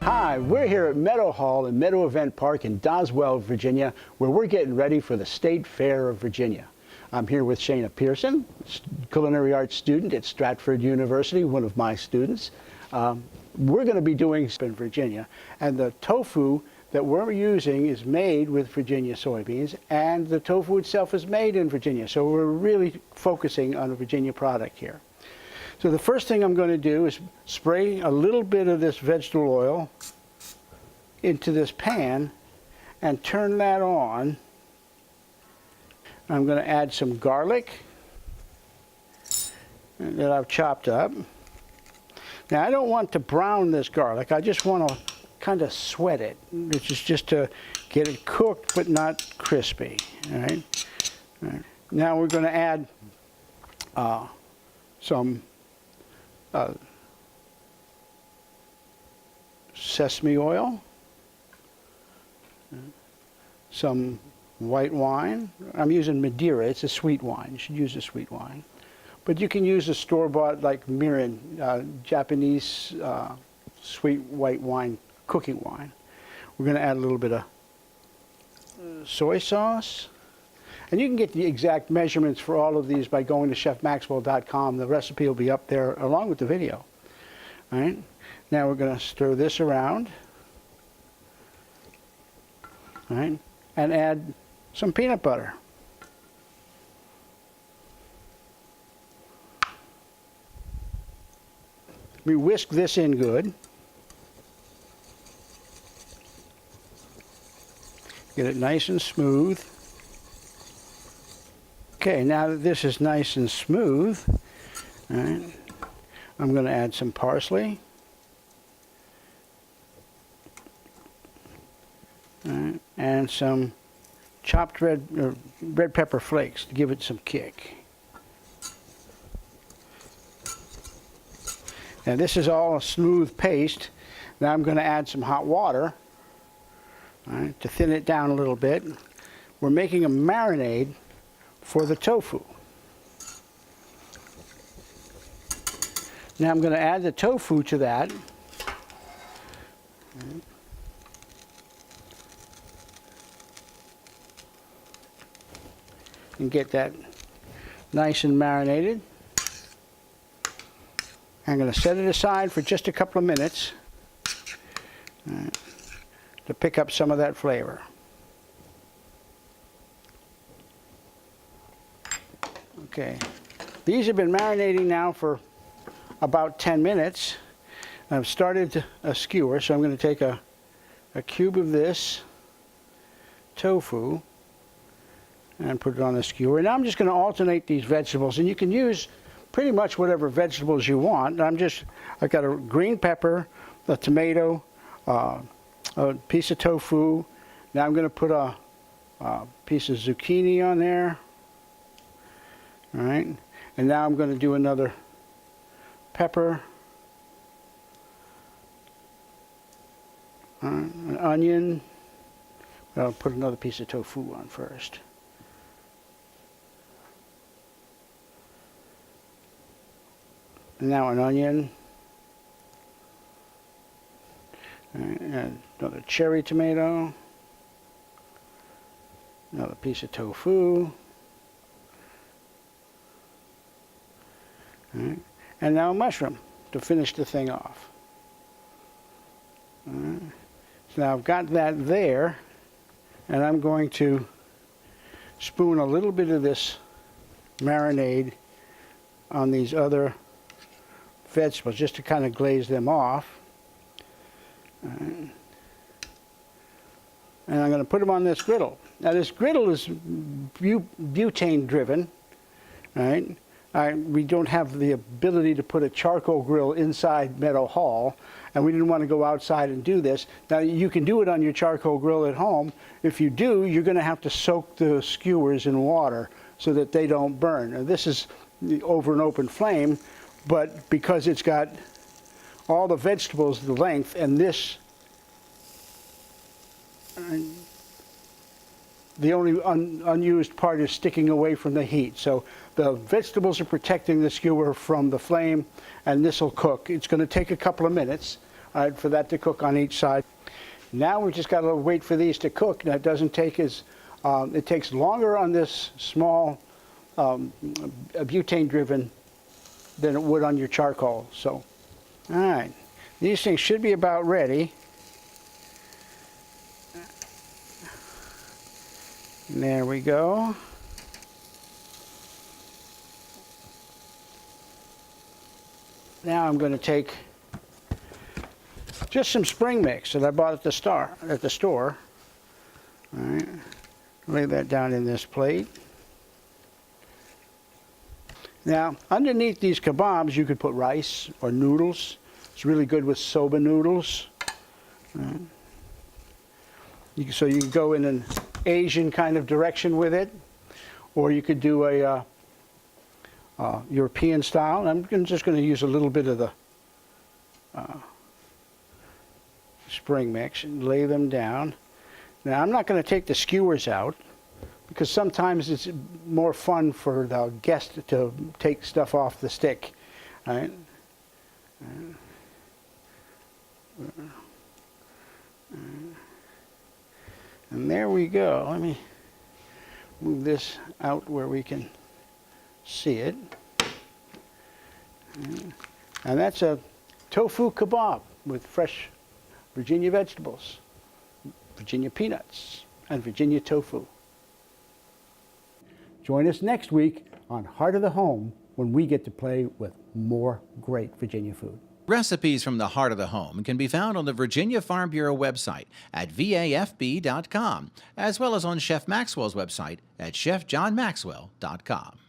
Hi, we're here at Meadow Hall and Meadow Event Park in Doswell, Virginia, where we're getting ready for the State Fair of Virginia. I'm here with Shana Pearson, culinary arts student at Stratford University, one of my students. We're going to be doing in Virginia, and the tofu that we're using is made with Virginia soybeans, and the tofu itself is made in Virginia, so we're really focusing on a Virginia product here. So the first thing I'm going to do is spray a little bit of this vegetable oil into this pan and turn that on. I'm going to add some garlic that I've chopped up. Now I don't want to brown this garlic, I just want to kind of sweat it, which is just to get it cooked but not crispy. All right. All right. Now we're going to add some sesame oil, some white wine. I'm using Madeira. It's a sweet wine. You should use a sweet wine. But you can use a store-bought like mirin, Japanese sweet white wine, cooking wine. We're going to add a little bit of soy sauce. And you can get the exact measurements for all of these by going to chefmaxwell.com. The recipe will be up there along with the video. All right. Now we're going to stir this around. All right. And add some peanut butter. We whisk this in good. Get it nice and smooth. Okay, now that this is nice and smooth, all right, I'm going to add some parsley. All right, and some chopped red pepper flakes to give it some kick. Now this is all a smooth paste. Now I'm going to add some hot water, all right, to thin it down a little bit. We're making a marinade for the tofu. Now I'm going to add the tofu to that. And get that nice and marinated. I'm going to set it aside for just a couple of minutes to pick up some of that flavor. Okay, these have been marinating now for about 10 minutes. I've started a skewer, so I'm going to take a cube of this tofu and put it on the skewer. Now I'm just going to alternate these vegetables, and you can use pretty much whatever vegetables you want. I've got a green pepper, a tomato, a piece of tofu. Now I'm going to put a piece of zucchini on there. All right, and now I'm going to do another pepper, an onion. I'll put another piece of tofu on first. And now an onion, and another cherry tomato, another piece of tofu. Right. And now a mushroom to finish the thing off. Right. So now I've got that there, and I'm going to spoon a little bit of this marinade on these other vegetables just to kind of glaze them off. Right. And I'm going to put them on this griddle. Now this griddle is butane driven, right? We don't have the ability to put a charcoal grill inside Meadow Hall, and we didn't want to go outside and do this. Now you can do it on your charcoal grill at home. If you do, you're going to have to soak the skewers in water so that they don't burn. Now, this is over an open flame, but because it's got all the vegetables the length, and this the only unused part is sticking away from the heat. So the vegetables are protecting the skewer from the flame, and this will cook. It's going to take a couple of minutes. for that to cook on each side. Now we just got to wait for these to cook. That doesn't take as, it takes longer on this small butane-driven than it would on your charcoal. So, all right, these things should be about ready. And there we go. Now I'm going to take just some spring mix that I bought at the store. All right, lay that down in this plate. Now, underneath these kebabs, you could put rice or noodles. It's really good with soba noodles. Right. So you can go in an Asian kind of direction with it, or you could do a European style. I'm just going to use a little bit of the spring mix and lay them down. Now, I'm not going to take the skewers out, because sometimes it's more fun for the guest to take stuff off the stick. All right? And there we go. Let me move this out where we can see it. And that's a tofu kebab with fresh Virginia vegetables, Virginia peanuts, and Virginia tofu. Join us next week on Heart of the Home when we get to play with more great Virginia food. Recipes from the Heart of the Home can be found on the Virginia Farm Bureau website at vafb.com, as well as on Chef Maxwell's website at chefjohnmaxwell.com.